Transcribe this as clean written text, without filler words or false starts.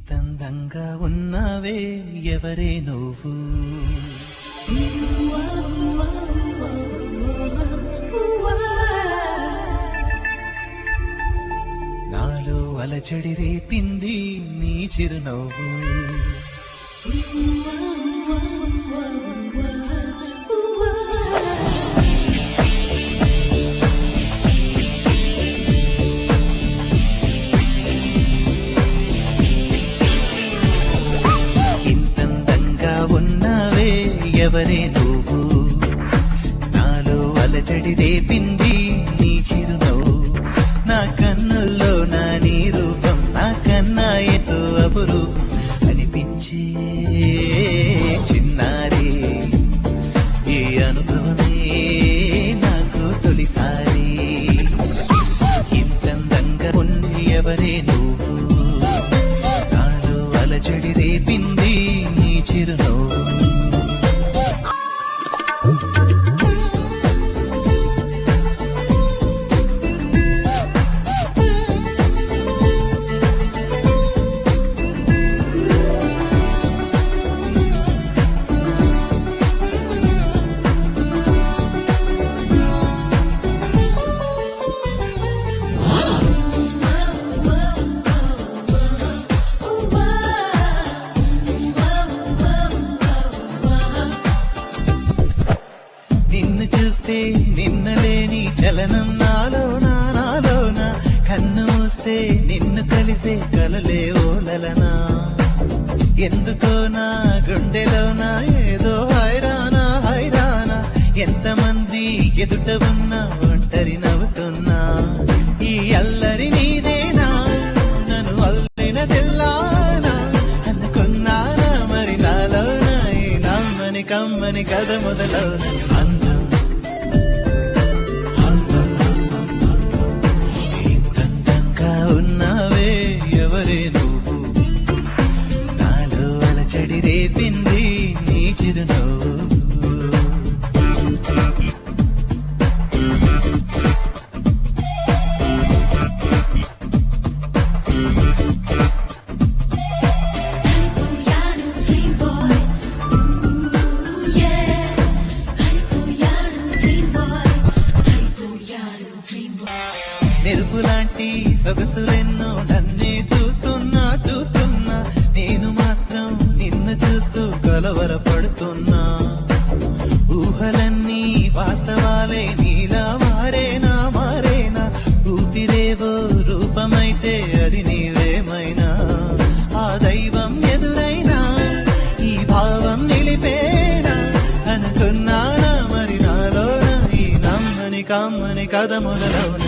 ఇంతందంగా ఉన్నావే ఎవరే నువ్వు నాలో అలచడి రేపింది నీ చిరునవ్వు ఎవరే నువ్వు నాలో అలజడి రేపింది నీ చిరునవ్వు నా కన్నుల్లో నా నీ రూపం నా కన్నా ఎంతో అపురూపం అనిపించే చిన్నారి ఈ అనుభవమే నాకు తొలిసారి ఇంతందంగా ఉంది ఎవరే నువ్వు నాలో అలజడి రేపింది నీ చిరునవ్వు నిన్నలేని చలనం నాలోన కన్ను మూస్తే నిన్ను కలిసే కలలే ఓలలనా ఎందుకో నా గుండెలోనా ఏదో హైరానా ఎంతమంది ఎదుట ఉన్నా ఒంటరి నవ్వుతున్నా ఈ అల్లరి నీదేనా నన్ను అల్లినదెల్లానా అనుకున్నానా మరి నాలోనా ఈ నమ్మని కమ్మని కథ మొదలవున రేపింది నీ చిరునవ్వు మెరుపు లాంటి సొగసులెన్నో నన్నే చూస్తున్నా నేను మాత్రం నిన్ను చూస్తూ కలవరపడుతున్నా ఊహలన్నీ వాస్తవాలే నీలా మారేనా ఊపిరేవో రూపమైతే అది నీవేమైనా ఆ దైవం ఎదురైనా ఈ భావం నిలిపేనా అనుకున్నానా మరి నాలోన ఈ నమ్మని కమ్మని కథ మొదలవునా